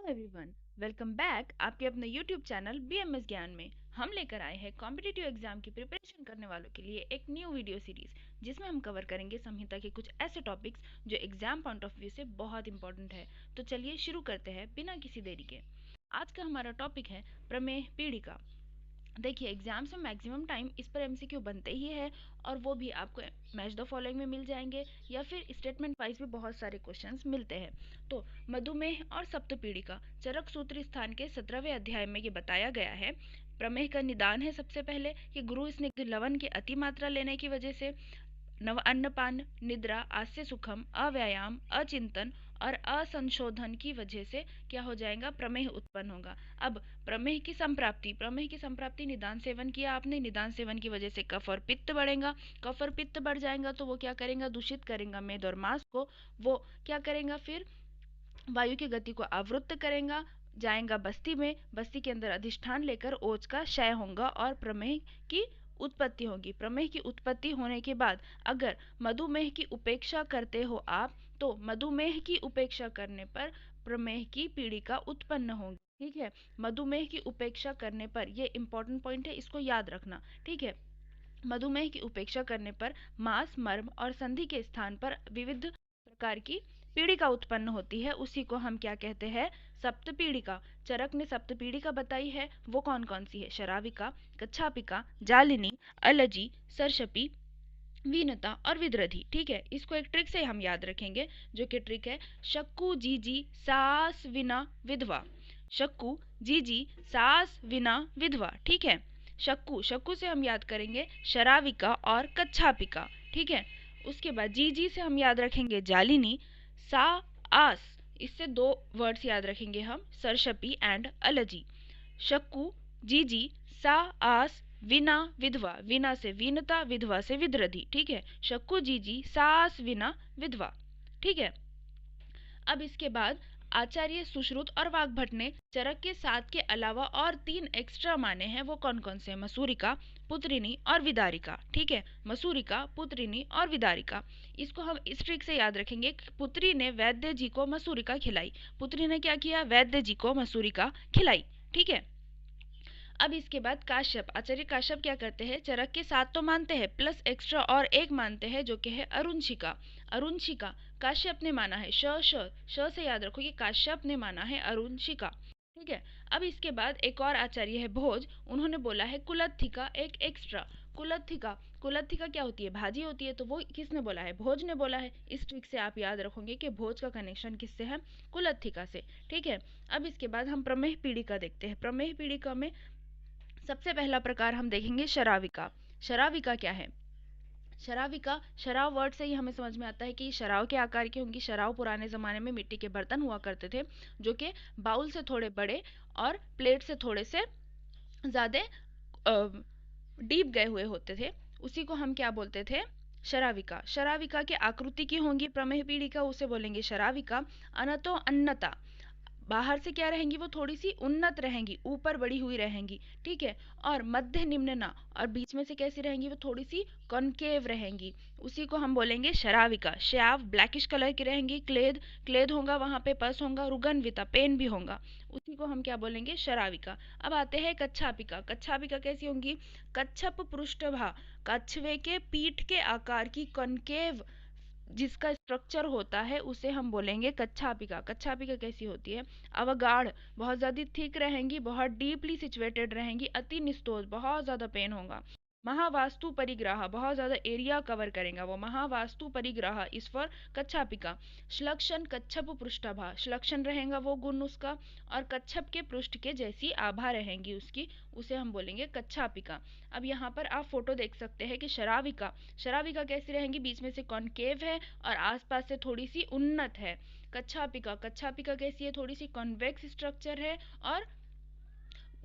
Everyone, welcome back आपके अपने YouTube channel BMS ज्ञान में। हम लेकर आए हैं कॉम्पिटिटिव एग्जाम की प्रिपरेशन करने वालों के लिए एक न्यू वीडियो सीरीज, जिसमें हम कवर करेंगे संहिता के कुछ ऐसे टॉपिक्स जो एग्जाम पॉइंट ऑफ व्यू से बहुत इंपॉर्टेंट है। तो चलिए शुरू करते हैं बिना किसी देरी के। आज का हमारा टॉपिक है प्रमेय पीढ़िका। देखिए, एग्जाम्स में मैक्सिमम टाइम इस पर एमसीक्यू बनते ही है, और वो भी आपको मैच द फॉलोइंग में मिल जाएंगे या फिर स्टेटमेंट वाइज भी बहुत सारे क्वेश्चंस मिलते हैं। तो मधुमेह और सप्तपीढ़ी का चरक सूत्र स्थान के 17वें अध्याय में ये बताया गया है। प्रमेह का निदान है सबसे पहले कि गुरु स्निग्ध लवण की अति मात्रा लेने की वजह से नव अन्नपान, निद्रा, आस्य सुखम, अव्यायाम, अचिंतन और असंशोधन की वजह से क्या हो जाएगा, प्रमेह उत्पन्न होगा। अब प्रमेह की संप्राप्ति निदान सेवन किया आपने, निदान सेवन की वजह से कफ और पित्त बढ़ेगा। कफ और पित्त बढ़ जाएगा तो वो क्या करेगा, दूषित करेगा मेद और मांस को। वो क्या करेगा, फिर वायु की गति को आवृत्त करेगा, जाएगा बस्ती में, बस्ती के अंदर अधिष्ठान लेकर ओज का क्षय होगा और प्रमेह की उत्पत्ति होगी। प्रमेह की उत्पत्ति होने के बाद अगर मधुमेह की उपेक्षा करते हो आप, तो मधुमेह की उपेक्षा करने पर प्रमेह की पीड़िका उत्पन्न होगी। ठीक है, मधुमेह की उपेक्षा करने पर, ये इंपॉर्टेंट पॉइंट है, इसको याद रखना। ठीक है, मधुमेह की उपेक्षा करने पर मांस, मर्म और संधि के स्थान पर विविध प्रकार की पीड़िका उत्पन्न होती है। उसी को हम क्या कहते हैं, सप्तपीड़िका। चरक ने सप्तपीड़िका बताई है, वो कौन कौन सी है, शराविका, कच्छापिका, जालिनी, अलजी, सरशपी, वीनता और विद्रधि। ठीक है, इसको एक ट्रिक से हम याद रखेंगे, जो कि ट्रिक है शक्कू जीजी सास विना विधवा। शक्कू जीजी सास विना विधवा। ठीक है, शक्कू शक्कू से हम याद करेंगे शराविका और कच्छापिका। ठीक है, उसके बाद जीजी से हम याद रखेंगे जालिनी, सा आस, इससे दो वर्ड्स याद रखेंगे हम, सरशपी एंड अलजी। शक्कू जीजी सा आस विना विधवा, विना से वीनता, विधवा से विद्रधि। ठीक है, शक्कू जीजी सास विना विधवा। ठीक है, अब इसके बाद आचार्य सुश्रुत और वाग्भट ने चरक के 7 के अलावा और 3 एक्स्ट्रा माने हैं। वो कौन कौन से, मसूरिका, पुत्रिनी और विदारिका। ठीक है, मसूरिका, पुत्रिनी और विदारिका। इसको हम इस ट्रिक से याद रखेंगे कि पुत्री ने वैद्य जी को मसूरिका खिलाई। पुत्री ने क्या किया, वैद्य जी को मसूरिका खिलाई। ठीक है, अब इसके बाद काश्यप, आचार्य काश्यप क्या करते हैं, चरक के 7 तो मानते हैं प्लस एक्स्ट्रा और एक मानते हैं, जो कि है अरुंशिका। अरुंशिका काश्यप ने माना है, श से याद रखो, ये काश्यप ने माना है अरुंशिका। ठीक है, अब इसके बाद एक और आचार्य है भोज, उन्होंने बोला है कुलत्थिका, एक एक्स्ट्रा। कुलत्थिका, कुलत्थिका क्या होती है, भाजी होती है, तो वो किसने बोला है, भोज ने बोला है। इस ट्रिक से आप याद रखोगे कि भोज का कनेक्शन किससे है, कुलत्थिका से। ठीक है, अब इसके बाद हम प्रमेह पीड़िका देखते हैं। प्रमेह पीड़िका में सबसे पहला प्रकार हम देखेंगे शराविका। शराविका क्या है, शराविका, शराव वर्ड से ही हमें समझ में आता है कि शराव के आकार की होंगी। शराव पुराने ज़माने में मिट्टी के बर्तन हुआ करते थे, जो कि बाउल से थोड़े बड़े और प्लेट से थोड़े से ज़्यादा डीप गए हुए होते थे। उसी को हम क्या बोलते थे, शराविका। शराविका के आकृति की होंगी प्रमेह पीड़िका, उसे बोलेंगे शराविका। अनतो अन्नता, बाहर से क्या रहेंगी, वो थोड़ी सी उन्नत रहेंगी, ऊपर बढ़ी हुई रहेंगी। ठीक है, और मध्य निम्नना, और बीच में से कैसी रहेंगी, वो थोड़ी सी कॉनकेव रहेंगी। उसी को हम बोलेंगे शराविका। श्याव, ब्लैकिश कलर की रहेंगी। क्लेद, क्लेद होगा वहां पे, पस होगा, रुगनविता, पेन भी होगा। उसी को हम क्या बोलेंगे, शराविका। अब आते हैं कच्छापिका। कच्छापिका कैसी होंगी, कच्छप पृष्ठभा, कछुए के पीठ के आकार की कॉनकेव जिसका स्ट्रक्चर होता है, उसे हम बोलेंगे कच्छापिका। कच्छापिका कैसी होती है, अवगाढ़, बहुत ज़्यादा थिक रहेंगी, बहुत डीपली सिचुएटेड रहेंगी, अति निस्तोज, बहुत ज़्यादा पेन होगा। महावास्तु परिग्रह, बहुत ज़्यादा एरिया कवर करेगा वो, महावास्तु परिग्रह इस फॉर कच्छापिका। श्लक्षण कच्छप पृष्ठभा, श्लक्षण रहेगा वो गुण उसका, और कच्छप के पृष्ठ के जैसी आभा रहेंगी उसकी, उसे हम बोलेंगे कच्छापिका। अब यहाँ पर आप फोटो देख सकते हैं कि शराविका, शराविका कैसी रहेंगी, बीच में से कॉनकेव है और आसपास से थोड़ी सी उन्नत है। कच्छापिका, कच्छापिका कैसी है, थोड़ी सी कॉन्वेक्स स्ट्रक्चर है और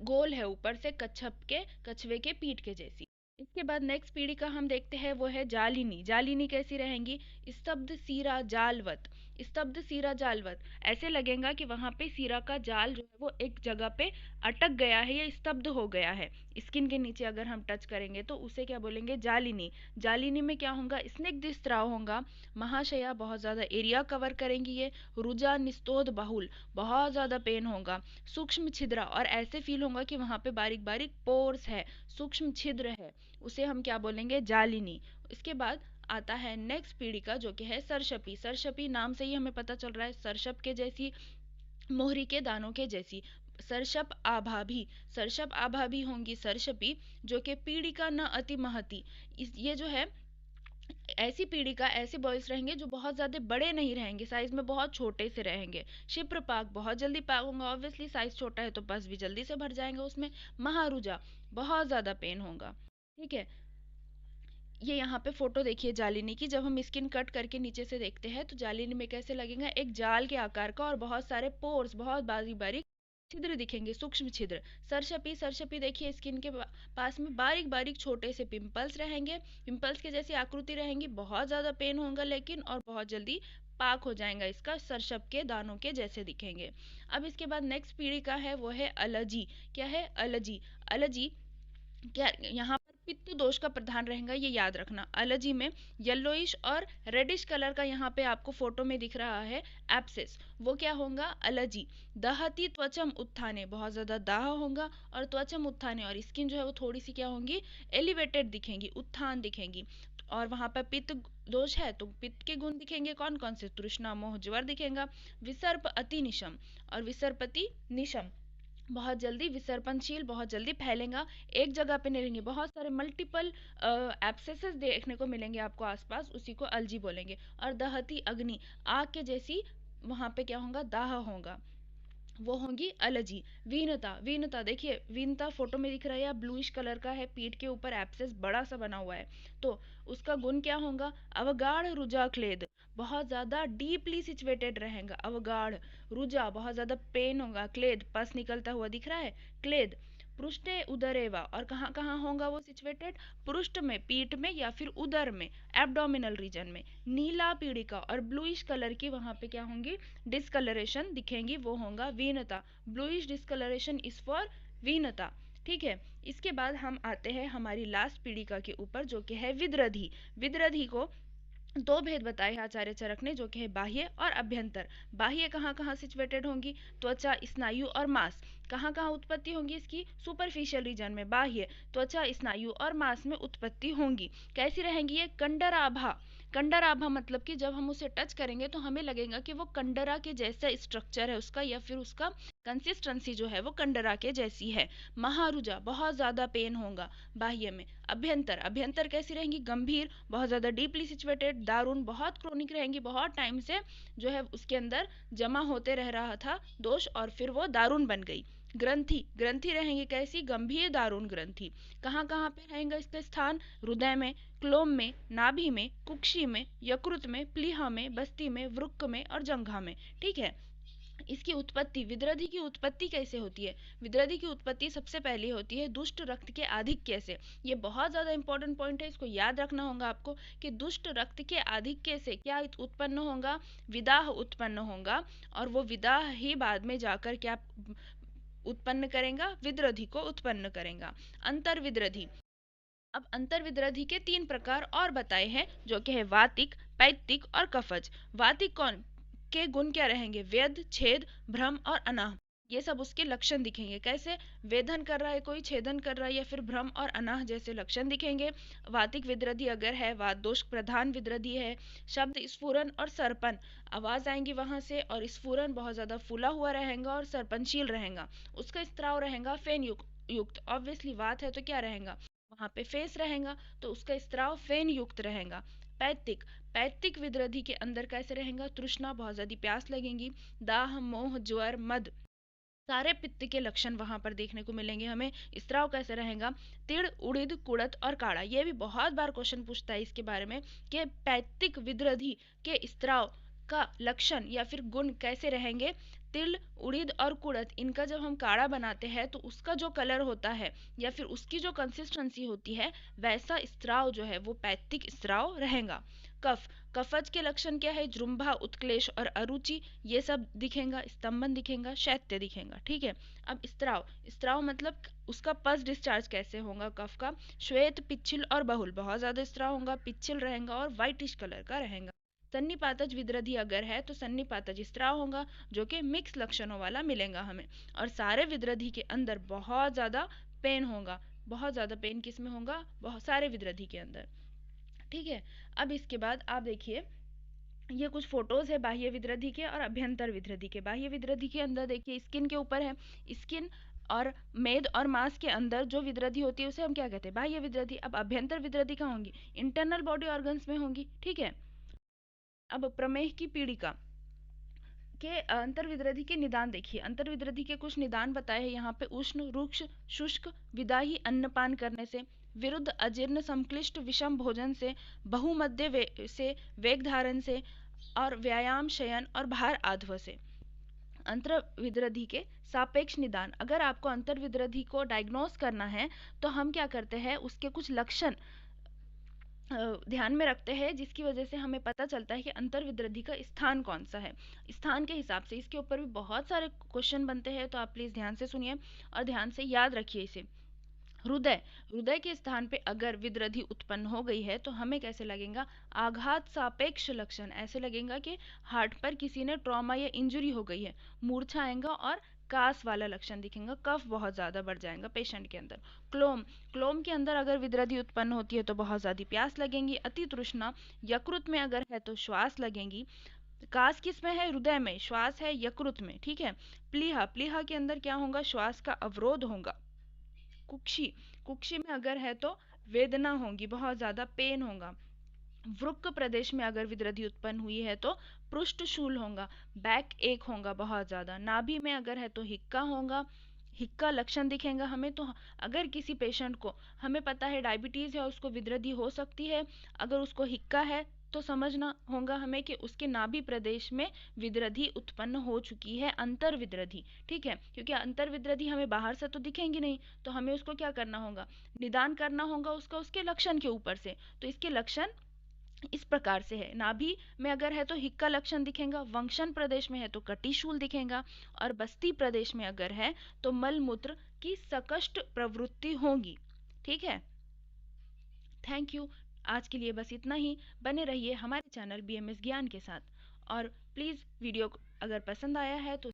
गोल है ऊपर से, कच्छप के, कछुए के पीठ के जैसी। इसके बाद नेक्स्ट पीढ़ी का हम देखते हैं, वो है जालिनी। जालिनी कैसी रहेंगी, स्तब्ध सीरा जालवत, स्तब्ध सीरा जालवत, ऐसे लगेगा कि वहां पे सीरा का जाल जो है वो एक जगह पे अटक गया है या स्तब्ध हो गया है। स्किन के नीचे अगर हम टच करेंगे तो उसे क्या बोलेंगे, जालिनी। जालिनी में क्या होगा, स्निग्ध स्त्राव होगा। महाशया, बहुत ज्यादा एरिया कवर करेंगी ये। रुजा, निस्तोध बहुल, बहुत ज्यादा पेन होगा। सूक्ष्म छिद्रा, और ऐसे फील होगा कि वहां पे बारीक बारीक पोर्स है, सूक्ष्म छिद्र है, उसे हम क्या बोलेंगे, जालिनी। इसके बाद आता है नेक्स्ट पीढ़ी का जो कि है सरशपी। सरशपी नाम से ही हमें पता चल रहा है, सरशप के जैसी, मोहरी के दानों के जैसी। सरशप आभा भी, सरशप आभा भी होंगी सरशपी, जो कि पीढ़ी का न अति महती। ये जो है ऐसी पीढ़ी का, ऐसे बॉयज रहेंगे जो बहुत ज्यादा बड़े नहीं रहेंगे, साइज में बहुत छोटे से रहेंगे। क्षिप्र पाक, बहुत जल्दी पाक होगा, ऑब्वियसली साइज छोटा है तो बस भी जल्दी से भर जाएंगे उसमें। महारुजा, बहुत ज्यादा पेन होगा। ठीक है, ये यहाँ पे फोटो देखिए जालिनी की। जब हम स्किन कट करके नीचे से देखते हैं तो जालिनी में कैसे लगेगा, एक जाल के आकार का, और बहुत सारे पोर्स, बहुत बारीक बारीक छिद्र दिखेंगे, सूक्ष्म छिद्र। सरसपी, सरसपी देखिए स्किन के पास में बारीक बारीक छोटे से पिंपल्स रहेंगे, पिंपल्स के जैसी आकृति रहेंगी, बहुत ज्यादा पेन होगा लेकिन, और बहुत जल्दी पाक हो जाएगा इसका, सरसप के दानों के जैसे दिखेंगे। अब इसके बाद नेक्स्ट पीढ़ी का है वो है अलजी। क्या है, अलजी। अलजी क्या, यहाँ पर पित्त दोष का प्रधान रहेगा, ये याद रखना। एलर्जी में येलोइश और रेडिश कलर का यहाँ पे आपको फोटो में दिख रहा है एप्सिस, वो क्या होगा, एलर्जी। दहती त्वचम उत्थाने, बहुत ज्यादा दाह होगा, और त्वचम उत्थाने, और स्किन जो है वो थोड़ी सी क्या होंगी, एलिवेटेड दिखेंगी, उत्थान दिखेंगी। और वहां पर पित्त दोष है तो पित्त के गुण दिखेंगे, कौन कौन से, तृष्णा, मोह, ज्वर दिखेगा। विसर्प अति निशम, और विसर्पति निशम, बहुत जल्दी विसर्पनशील, बहुत जल्दी फैलेगा, एक जगह पे नहीं रहेंगे, बहुत सारे मल्टीपल एब्सेसेस देखने को मिलेंगे आपको आसपास, उसी को अलजी बोलेंगे। और दहती अग्नि, आग के जैसी वहां पे क्या होगा, दाह होगा, वो होंगी एलर्जी। वीनता, वीनता देखिए, वीनता फोटो में दिख रहा है या ब्लूइश कलर का है, पीठ के ऊपर एब्सेस बड़ा सा बना हुआ है, तो उसका गुण क्या होगा, अवगाढ़ रुजा क्लेद, बहुत ज्यादा डीपली सिचुएटेड रहेगा, अवगाढ़। रुजा, बहुत ज्यादा पेन होगा। क्लेद, पस निकलता हुआ दिख रहा है, क्लेद। पृष्ठे उदरेवा, और कहाँ कहाँ होगा वो सिचुएटेड, पृष्ठ में, पीठ में, या फिर उदर में, एब्डोमिनल रीजन में। नीला पीड़िका, और ब्लूइश कलर की वहां पे क्या होंगी, डिस्कलरेशन दिखेंगी, वो होगा वीनता। ब्लूइश डिस्कलरेशन इज फॉर वीनता। ठीक है, इसके बाद हम आते हैं हमारी लास्ट पीड़िका के ऊपर जो कि है विद्रधि। विद्रधि को दो भेद बताए हैं आचार्य चरक ने, जो कि है बाह्य और अभ्यंतर। बाह्य कहाँ कहाँ सिचुएटेड होंगी, त्वचा, स्नायु और मांस। कहाँ कहाँ उत्पत्ति होंगी इसकी, सुपरफिशियल रीजन में, बाह्य, त्वचा, स्नायु और मांस में उत्पत्ति होंगी। कैसी रहेंगी ये, कंडराभा। कंडराभा मतलब कि जब हम उसे टच करेंगे तो हमें लगेगा कि वो कंडरा के जैसा स्ट्रक्चर है उसका, या फिर उसका कंसिस्टेंसी जो है वो कंडरा के जैसी है। महारुजा, बहुत ज्यादा पेन होगा बाह्य में। अभ्यंतर, अभ्यंतर कैसी रहेंगी, गंभीर, बहुत ज्यादा डीपली सिचुएटेड, दारुण, बहुत क्रोनिक रहेंगी, बहुत टाइम से जो है उसके अंदर जमा होते रह रहा था दोष, और फिर वो दारुण बन गई। ग्रंथि, ग्रंथि रहेंगी कैसी, गंभीर दारुण ग्रंथि। कहाँ कहाँ पे रहेगा इसका स्थान, हृदय में, क्लोम में, नाभि में, कुक्षी में, यकृत में, प्लीहा में, बस्ती में, वृक्क में और जंघा में। ठीक है, इसकी उत्पत्ति, विद्रधि की उत्पत्ति कैसे होती है, विद्रधि की उत्पत्ति सबसे पहले होती है दुष्ट रक्त के आधिक्य से। ये बहुत ज्यादा इंपॉर्टेंट पॉइंट है, इसको याद रखना होगा आपको कि दुष्ट रक्त के आधिक्य से क्या उत्पन्न होगा, विदाह उत्पन्न होगा, और वो विदाह ही बाद में जाकर क्या उत्पन्न करेगा, विद्रधि को उत्पन्न करेगा। अंतर विद्रधि, अब अंतर विद्रधि के तीन प्रकार और बताए हैं जो कि है वातिक, पैतिक और कफज। वातिक कौन के गुण क्या रहेंगे, वेद, छेद, भ्रम और अनाह। ये सब उसके लक्षण दिखेंगे, कैसे, वेदन कर रहा है कोई, छेदन कर रहा है, या फिर भ्रम और अनाह जैसे लक्षण दिखेंगे। वातिक विद्रधि अगर है, वात दोष प्रधान विद्रधि है। शब्द स्फुरन और सरपन, आवाज आएंगी वहां से, और स्फुरन बहुत ज्यादा फूला हुआ रहेगा और सरपनशील रहेगा। उसका स्त्राव रहेगा फेन युक्त, ऑब्वियसली वात है तो क्या रहेगा, वहां पे फेस रहेगा, तो उसका स्त्राव फेन युक्त रहेगा। पैतिक, पैतिक विद्रधि के अंदर कैसे रहेगा, तृष्णा, बहुत ज्यादा प्यास लगेगी, दाह, मोह, ज्वर, मद, सारे पित्त के लक्षण वहां पर देखने को मिलेंगे हमें। स्त्राव कैसे रहेगा, तिड़, उड़िद, कुड़त और काढ़ा। ये भी बहुत बार क्वेश्चन पूछता है इसके बारे में कि पैतिक विद्रधि के स्त्राव का लक्षण या फिर गुण कैसे रहेंगे। तिल, उड़ीद और कुड़द, इनका जब हम काढ़ा बनाते हैं तो उसका जो कलर होता है या फिर उसकी जो कंसिस्टेंसी होती है, वैसा स्त्राव जो है वो पैतिक स्त्राव रहेगा। कफ, कफज के लक्षण क्या है? जृंभा, उत्क्लेश और अरुचि, ये सब दिखेगा, स्तंभन दिखेगा, शैत्य दिखेगा, ठीक है। अब स्त्राव, स्त्राव मतलब उसका पस डिस्चार्ज कैसे होगा कफ का? श्वेत, पिच्छिल और बहुल, बहुत ज्यादा स्त्राव होगा, पिच्छिल रहेगा और व्हाइटिश कलर का रहेगा। सन्निपातज विद्रधि अगर है तो सन्निपातज स्त्राव होगा, जो कि मिक्स लक्षणों वाला मिलेगा हमें। और सारे विद्रधि के अंदर बहुत ज्यादा पेन होगा, बहुत ज्यादा पेन किसमें होगा? बहुत सारे विद्रधि के अंदर, ठीक है। अब इसके बाद आप देखिए, ये कुछ फोटोज है बाह्य विद्रधि के और अभ्यंतर विद्रधि के। बाह्य विद्रधि के अंदर देखिए स्किन के ऊपर है, स्किन और मेद और मांस के अंदर जो विद्रधि होती है उसे हम क्या कहते हैं? बाह्य विद्रधि। अब अभ्यंतर विद्रधि कहाँ होंगी? इंटरनल बॉडी ऑर्गन्स में होंगी, ठीक है। अब प्रमेह की पीड़िका के अंतर्विद्रधि के निदान देखिए। अंतर्विद्रधि के कुछ निदान बताए हैं यहाँ पे। उष्ण, रुक्ष, शुष्क विदाही अन्नपान करने से, विरुद्ध अजीर्ण संक्लिष्ट विषम भोजन से, बहुमध्य से, वेग धारण से, और व्यायाम, शयन और भार आध्व से। अंतर्विद्रधि के सापेक्ष निदान, अगर आपको अंतर्विद्रधि को डायग्नोस करना है तो हम क्या करते हैं? उसके कुछ लक्षण ध्यान में रखते हैं, जिसकी वजह से हमें पता चलता है कि अंतर्विद्रधि का स्थान कौन सा है। स्थान के हिसाब से इसके ऊपर भी बहुत सारे क्वेश्चन बनते हैं, तो आप प्लीज ध्यान से सुनिए और ध्यान से याद रखिए इसे। हृदय, हृदय के स्थान पे अगर विद्रधि उत्पन्न हो गई है तो हमें कैसे लगेगा? आघात सापेक्ष लक्षण, ऐसे लगेगा कि हार्ट पर किसी ने ट्रॉमा या इंजरी हो गई है। मूर्छा आएगा और कास वाला लक्षण दिखेगा, कफ बहुत ज्यादा बढ़ जाएगा पेशेंट के अंदर। क्लोम, क्लोम के अंदर अगर विद्रधि उत्पन्न होती है तो बहुत ज्यादा प्यास लगेगी। अति तृष्णा, यकृत में अगर है तो श्वास लगेगी। कास किस में है? हृदय में। श्वास है यकृत में, ठीक है। प्लीहा, प्लीहा के अंदर क्या होगा? श्वास का अवरोध होगा। कुक्षी, कुक्षी में अगर है तो वेदना होगी, बहुत ज्यादा पेन होगा। वृक्क प्रदेश में अगर विद्रधि उत्पन्न हुई है तो पृष्ठ शूल होगा, बैक एक होगा बहुत ज्यादा। नाभि में अगर है तो हिक्का होगा, हिक्का लक्षण दिखेगा हमें। तो अगर किसी पेशेंट को, हमें पता है डायबिटीज है, उसको विद्रधि हो सकती है, अगर उसको हिक्का है तो समझना होगा हमें कि उसके नाभि प्रदेश में विद्रधि उत्पन्न हो चुकी है, अंतर विद्रधि, ठीक है। क्योंकि अंतर विद्रधि हमें बाहर से तो दिखेंगी नहीं, तो हमें उसको क्या करना होगा? निदान करना होगा उसका, उसके लक्षण के ऊपर से। तो इसके लक्षण इस प्रकार से है। नाभि में अगर है तो हिक्का लक्षण दिखेगा, वंक्षन प्रदेश में है तो कटिशूल दिखेगा, और बस्ती प्रदेश में अगर है तो मलमूत्र की सकष्ट प्रवृत्ति होगी, ठीक है। Thank you. आज के लिए बस इतना ही। बने रहिए हमारे चैनल बीएमएस ज्ञान के साथ, और प्लीज़ वीडियो अगर पसंद आया है तो